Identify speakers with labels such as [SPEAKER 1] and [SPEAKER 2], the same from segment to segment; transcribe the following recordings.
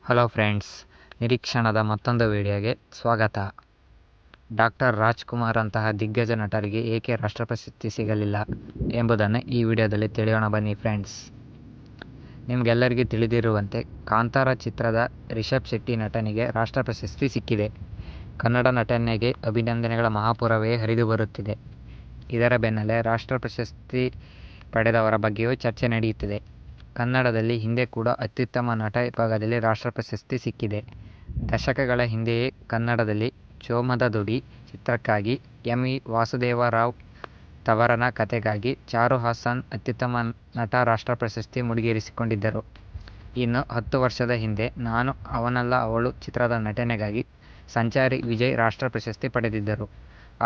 [SPEAKER 1] Hello friends, ನಿರೀಕ್ಷಣದ ಮತ್ತೊಂದು ವಿಡಿಯೋಗೆ ಸ್ವಾಗತ. ಡಾಕ್ಟರ್ ರಾಜ್ಕುಮಾರ್ ಅಂತಹ ದಿಗ್ಗಜ ನಟರಿಗೆ ಏಕೆ ರಾಷ್ಟ್ರ ಪ್ರಶಸ್ತಿ ಸಿಗಲಿಲ್ಲ ಎಂಬುದನ್ನು ಈ ವಿಡಿಯೋದಲ್ಲಿ ತಿಳಿಯೋಣ ಬನ್ನಿ ಫ್ರೆಂಡ್ಸ್. ನಿಮಗೆಲ್ಲರಿಗೂ ತಿಳಿದಿರುವಂತೆ ಕಾಂತಾರ ಚಿತ್ರದ ರಿಷಬ್ ಶೆಟ್ಟಿ ನಟನೆಗೆ ರಾಷ್ಟ್ರ ಪ್ರಶಸ್ತಿ ಸಿಕ್ಕಿದೆ. ಕನ್ನಡ ನಟನೆಗೆ ಅಭಿನಂದನೆಗಳ ಮಹಾಪೂರವೇ ಹರಿದು ಬರುತ್ತಿದೆ. ಇದರ ಬೆನ್ನಲ್ಲೇ ರಾಷ್ಟ್ರ ಪ್ರಶಸ್ತಿ ಪಡೆದವರ ಬಗ್ಗೆಯೂ ಚರ್ಚೆ ನಡೆಯುತ್ತಿದೆ. ಕನ್ನಡದಲ್ಲಿ ಹಿಂದೆ ಕೂಡ ಅತ್ಯುತ್ತಮ ನಟ ವಿಭಾಗದಲ್ಲಿ ರಾಷ್ಟ್ರ ಪ್ರಶಸ್ತಿ ಸಿಕ್ಕಿದೆ. ದಶಕಗಳ ಹಿಂದೆಯೇ ಕನ್ನಡದಲ್ಲಿ ಚೋಮದ ದುಡಿ ಚಿತ್ರಕ್ಕಾಗಿ ಎಂ. ವಿ. ವಾಸುದೇವರಾವ್ ತವರನ ಕಥೆಗಾಗಿ ಚಾರು ಹಾಸನ್ ಅತ್ಯುತ್ತಮ ನಟ ರಾಷ್ಟ್ರ ಪ್ರಶಸ್ತಿ ಮುಡಿಗೇರಿಸಿಕೊಂಡಿದ್ದರು. ಇನ್ನು 10 ವರ್ಷದ ಹಿಂದೆ ನಾನು ಅವನಲ್ಲ ಅವಳು ಚಿತ್ರದ ನಟನೆಗಾಗಿ ಸಂಚಾರಿ ವಿಜಯ್ ರಾಷ್ಟ್ರ ಪ್ರಶಸ್ತಿ ಪಡೆದಿದ್ದರು.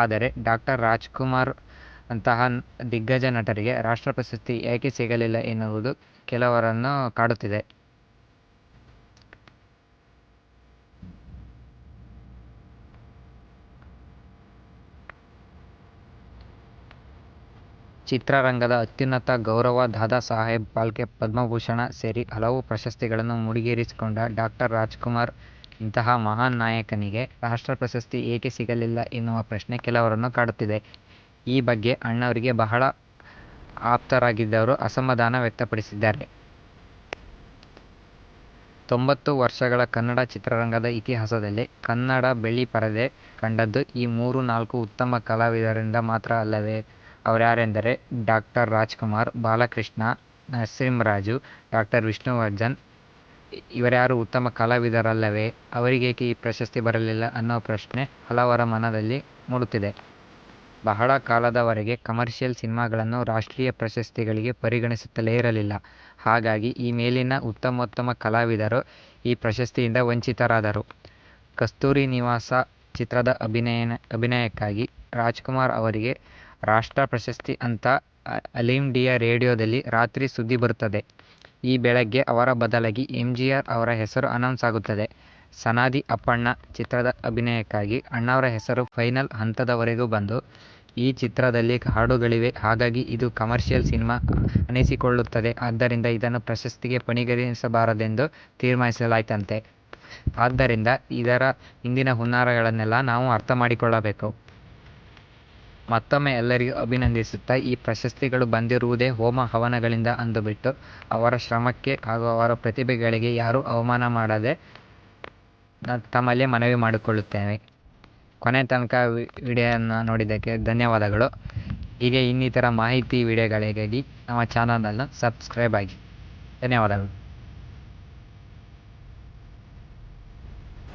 [SPEAKER 1] ಆದರೆ ಡಾಕ್ಟರ್ ರಾಜ್ಕುಮಾರ್ ಅಂತಹ ದಿಗ್ಗಜ ನಟರಿಗೆ ರಾಷ್ಟ್ರ ಪ್ರಶಸ್ತಿ ಏಕೆ ಸಿಗಲಿಲ್ಲ ಎನ್ನುವುದು ಕೆಲವರನ್ನು ಕಾಡುತ್ತಿದೆ. ಚಿತ್ರರಂಗದ ಅತ್ಯುನ್ನತ ಗೌರವ ದಾದಾ ಸಾಹೇಬ್ ಫಾಲ್ಕೆ ಪದ್ಮಭೂಷಣ ಸೇರಿ ಹಲವು ಪ್ರಶಸ್ತಿಗಳನ್ನು ಮುಡಿಗೇರಿಸಿಕೊಂಡ ಡಾಕ್ಟರ್ ರಾಜ್ಕುಮಾರ್ ಇಂತಹ ಮಹಾನ್ ನಾಯಕನಿಗೆ ರಾಷ್ಟ್ರ ಪ್ರಶಸ್ತಿ ಏಕೆ ಸಿಗಲಿಲ್ಲ ಎನ್ನುವ ಪ್ರಶ್ನೆ ಕೆಲವರನ್ನು ಕಾಡುತ್ತಿದೆ. ಈ ಬಗ್ಗೆ ಅಣ್ಣವರಿಗೆ ಬಹಳ ಆಪ್ತರಾಗಿದ್ದವರು ಅಸಮಾಧಾನ ವ್ಯಕ್ತಪಡಿಸಿದ್ದಾರೆ. 90 ವರ್ಷಗಳ ಕನ್ನಡ ಚಿತ್ರರಂಗದ ಇತಿಹಾಸದಲ್ಲಿ ಕನ್ನಡ ಬೆಳ್ಳಿ ಪರದೆ ಕಂಡದ್ದು ಈ 3-4 ಉತ್ತಮ ಕಲಾವಿದರಿಂದ ಮಾತ್ರ ಅಲ್ಲವೇ? ಅವರ್ಯಾರೆಂದರೆ ಡಾಕ್ಟರ್ ರಾಜ್ಕುಮಾರ್, ಬಾಲಕೃಷ್ಣ, ನರಸಿಂಹರಾಜು, ಡಾಕ್ಟರ್ ವಿಷ್ಣುವರ್ಧನ್. ಇವರ್ಯಾರು ಉತ್ತಮ ಕಲಾವಿದರಲ್ಲವೇ? ಅವರಿಗೇಕೆ ಈ ಪ್ರಶಸ್ತಿ ಬರಲಿಲ್ಲ ಅನ್ನೋ ಪ್ರಶ್ನೆ ಹಲವರ ಮನದಲ್ಲಿ ಮೂಡುತ್ತಿದೆ. ಬಹಳ ಕಾಲದವರೆಗೆ ಕಮರ್ಷಿಯಲ್ ಸಿನಿಮಾಗಳನ್ನು ರಾಷ್ಟ್ರೀಯ ಪ್ರಶಸ್ತಿಗಳಿಗೆ ಪರಿಗಣಿಸುತ್ತಲೇ ಇರಲಿಲ್ಲ. ಹಾಗಾಗಿ ಈ ಮೇಲಿನ ಉತ್ತಮೋತ್ತಮ ಕಲಾವಿದರು ಈ ಪ್ರಶಸ್ತಿಯಿಂದ ವಂಚಿತರಾದರು. ಕಸ್ತೂರಿ ನಿವಾಸ ಚಿತ್ರದ ಅಭಿನಯಕ್ಕಾಗಿ ರಾಜ್ಕುಮಾರ್ ಅವರಿಗೆ ರಾಷ್ಟ್ರ ಪ್ರಶಸ್ತಿ ಅಂತ ಆಲ್ ಇಂಡಿಯಾ ರೇಡಿಯೋದಲ್ಲಿ ರಾತ್ರಿ ಸುದ್ದಿ ಬರುತ್ತದೆ. ಈ ಬೆಳಗ್ಗೆ ಅವರ ಬದಲಾಗಿ ಎಂಜಿಆರ್ ಅವರ ಹೆಸರು ಅನೌನ್ಸ್ ಆಗುತ್ತದೆ. ಸನಾದಿ ಅಪ್ಪಣ್ಣ ಚಿತ್ರದ ಅಭಿನಯಕ್ಕಾಗಿ ಅಣ್ಣವರ ಹೆಸರು ಫೈನಲ್ ಹಂತದವರೆಗೂ ಬಂದು ಈ ಚಿತ್ರದಲ್ಲಿ ಹಾಡುಗಳಿವೆ, ಹಾಗಾಗಿ ಇದು ಕಮರ್ಷಿಯಲ್ ಸಿನಿಮಾ ಅನಿಸಿಕೊಳ್ಳುತ್ತದೆ, ಆದ್ದರಿಂದ ಇದನ್ನು ಪ್ರಶಸ್ತಿಗೆ ಪರಿಗಣಿಸಬಾರದೆಂದು ತೀರ್ಮಾನಿಸಲಾಯಿತಂತೆ. ಆದ್ದರಿಂದ ಇದರ ಹಿಂದಿನ ಹುನ್ನಾರಗಳನ್ನೆಲ್ಲ ನಾವು ಅರ್ಥ ಮಾಡಿಕೊಳ್ಳಬೇಕು. ಮತ್ತೊಮ್ಮೆ ಎಲ್ಲರಿಗೂ ಅಭಿನಂದಿಸುತ್ತಾ ಈ ಪ್ರಶಸ್ತಿಗಳು ಬಂದಿರುವುದೇ ಹೋಮ ಹವನಗಳಿಂದ ಅಂದುಬಿಟ್ಟು ಅವರ ಶ್ರಮಕ್ಕೆ ಹಾಗೂ ಅವರ ಪ್ರತಿಭೆಗಳಿಗೆ ಯಾರೂ ಅವಮಾನ ಮಾಡದೆ ತಮ್ಮಲ್ಲಿ ಮನವಿ ಮಾಡಿಕೊಳ್ಳುತ್ತೇವೆ. ಕೊನೆ ತನಕ ವಿಡಿಯೋನ ನೋಡಿದ್ದಕ್ಕೆ ಧನ್ಯವಾದಗಳು. ಹೀಗೆ ಇನ್ನಿತರ ಮಾಹಿತಿ ವಿಡಿಯೋಗಳಿಗಾಗಿ ನಮ್ಮ ಚಾನಲನ್ನು ಸಬ್ಸ್ಕ್ರೈಬ್ ಆಗಿ. ಧನ್ಯವಾದಗಳು.